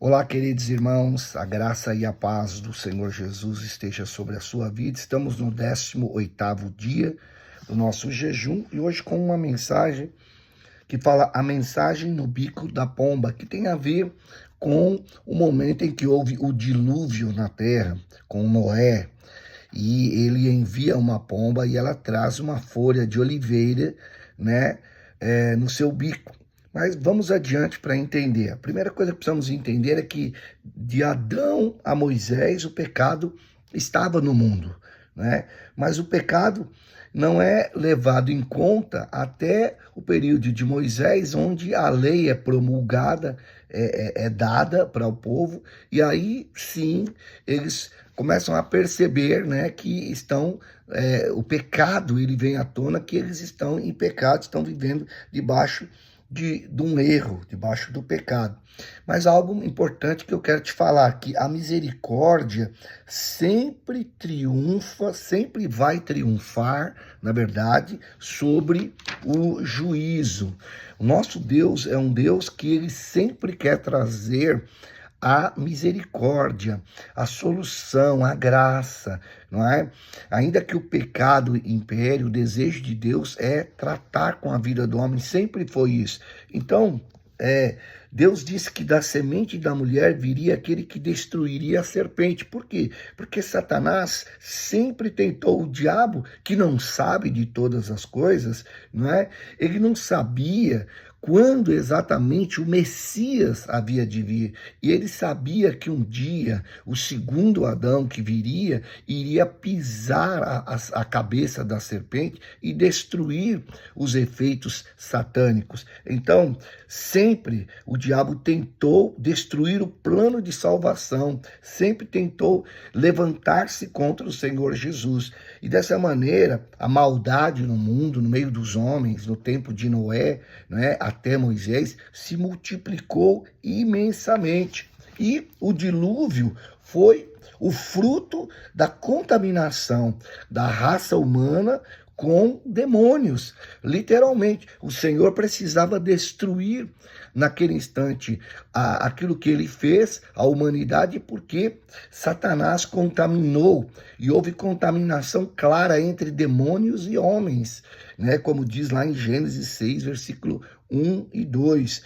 Olá, queridos irmãos, a graça e a paz do Senhor Jesus esteja sobre a sua vida. Estamos no 18º dia do nosso jejum e hoje com uma mensagem que fala a mensagem no bico da pomba, que tem a ver com o momento em que houve o dilúvio na terra, com Noé, e ele envia uma pomba e ela traz uma folha de oliveira, né, no seu bico. Mas vamos adiante para entender. A primeira coisa que precisamos entender é que de Adão a Moisés o pecado estava no mundo, né? Mas o pecado não é levado em conta até o período de Moisés, onde a lei é promulgada, é dada para o povo, e aí sim eles começam a perceber, né, que estão, o pecado ele vem à tona, que eles estão em pecado, estão vivendo debaixo de um erro, debaixo do pecado. Mas algo importante que eu quero te falar, que a misericórdia sempre triunfa, sempre vai triunfar, na verdade, sobre o juízo. O nosso Deus é um Deus que ele sempre quer trazer a misericórdia, a solução, a graça, não é? Ainda que o pecado impere, o desejo de Deus é tratar com a vida do homem, sempre foi isso. Então, Deus disse que da semente da mulher viria aquele que destruiria a serpente. Por quê? Porque Satanás sempre tentou, o diabo, que não sabe de todas as coisas, não é? Ele não sabia quando exatamente o Messias havia de vir. E ele sabia que um dia o segundo Adão que viria iria pisar a cabeça da serpente e destruir os efeitos satânicos. Então, sempre o diabo tentou destruir o plano de salvação, sempre tentou levantar-se contra o Senhor Jesus. E dessa maneira, a maldade no mundo, no meio dos homens, no tempo de Noé, né, até Moisés, se multiplicou imensamente. E o dilúvio foi o fruto da contaminação da raça humana com demônios. Literalmente, o Senhor precisava destruir naquele instante aquilo que ele fez, a humanidade, porque Satanás contaminou e houve contaminação clara entre demônios e homens, né? Como diz lá em Gênesis 6, versículo 1 e 2.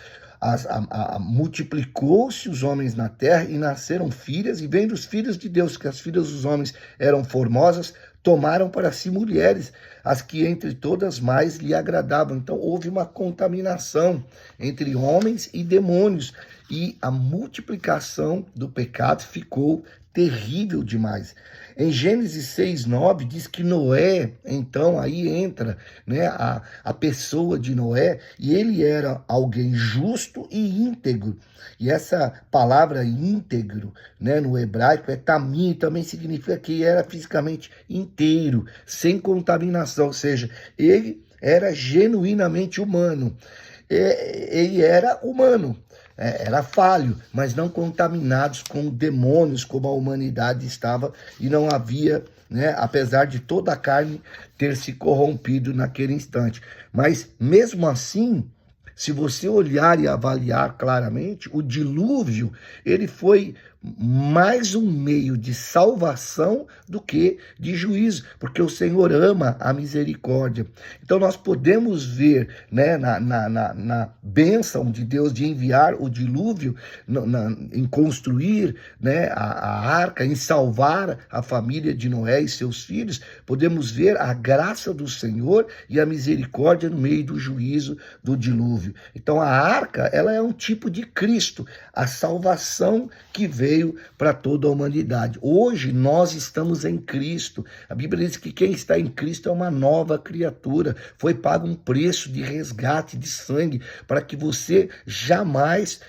Multiplicou-se os homens na terra e nasceram filhas, e vendo os filhos de Deus, que as filhas dos homens eram formosas, tomaram para si mulheres, as que entre todas mais lhe agradavam. Então houve uma contaminação entre homens e demônios, e a multiplicação do pecado ficou terrível demais. Em Gênesis 6:9 diz que Noé, então aí entra, né, a pessoa de Noé, e ele era alguém justo e íntegro. E essa palavra íntegro, né, no hebraico é tamim, também significa que era fisicamente inteiro, sem contaminação, ou seja, ele era genuinamente humano. Ele era humano, era falho, mas não contaminados com demônios como a humanidade estava, e não havia, né, apesar de toda a carne ter se corrompido naquele instante. Mas mesmo assim, se você olhar e avaliar claramente, o dilúvio, ele foi mais um meio de salvação do que de juízo, porque o Senhor ama a misericórdia. Então nós podemos ver, né, na bênção de Deus de enviar o dilúvio, em construir, né, a arca, em salvar a família de Noé e seus filhos, podemos ver a graça do Senhor e a misericórdia no meio do juízo do dilúvio. Então a arca, ela é um tipo de Cristo, a salvação que veio para toda a humanidade. Hoje nós estamos em Cristo. A Bíblia diz que quem está em Cristo é uma nova criatura. Foi pago um preço de resgate de sangue para que você jamais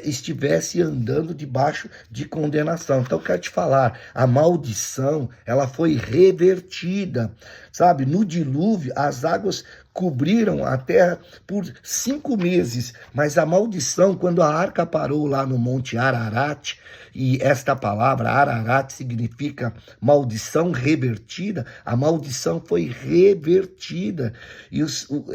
estivesse andando debaixo de condenação. Então eu quero te falar, a maldição, ela foi revertida, sabe? No dilúvio, as águas cobriram a terra por 5 meses, mas a maldição, quando a arca parou lá no Monte Ararat, e esta palavra Ararat significa maldição revertida, a maldição foi revertida.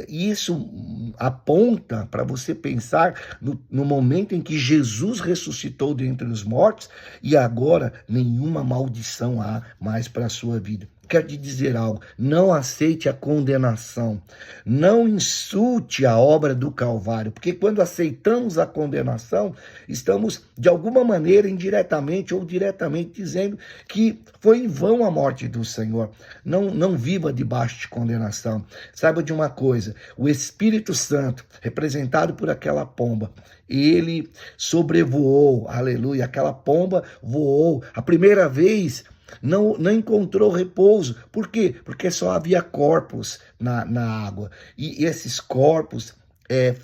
Isso aponta para você pensar no momento em que Jesus ressuscitou dentre os mortos e agora nenhuma maldição há mais para a sua vida. Quero te dizer algo, não aceite a condenação, não insulte a obra do Calvário, porque quando aceitamos a condenação, estamos de alguma maneira, indiretamente ou diretamente, dizendo que foi em vão a morte do Senhor. Não viva debaixo de condenação. Saiba de uma coisa, o Espírito Santo, representado por aquela pomba, ele sobrevoou, aleluia, aquela pomba voou, a primeira vez não encontrou repouso. Por quê? Porque só havia corpos na água. E esses corpos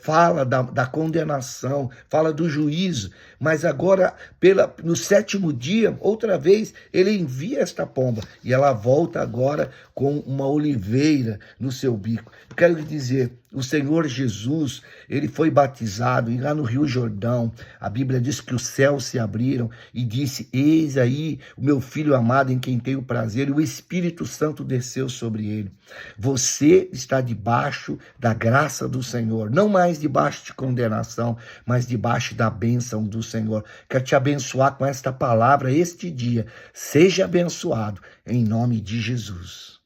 fala da condenação, fala do juízo. Mas agora, no 7º dia, outra vez, ele envia esta pomba. E ela volta agora com uma oliveira no seu bico. Eu quero lhe dizer, o Senhor Jesus, ele foi batizado, e lá no Rio Jordão, a Bíblia diz que os céus se abriram e disse, eis aí o meu filho amado em quem tenho prazer, e o Espírito Santo desceu sobre ele. Você está debaixo da graça do Senhor, não mais debaixo de condenação, mas debaixo da bênção do Senhor. Quero te abençoar com esta palavra este dia. Seja abençoado em nome de Jesus.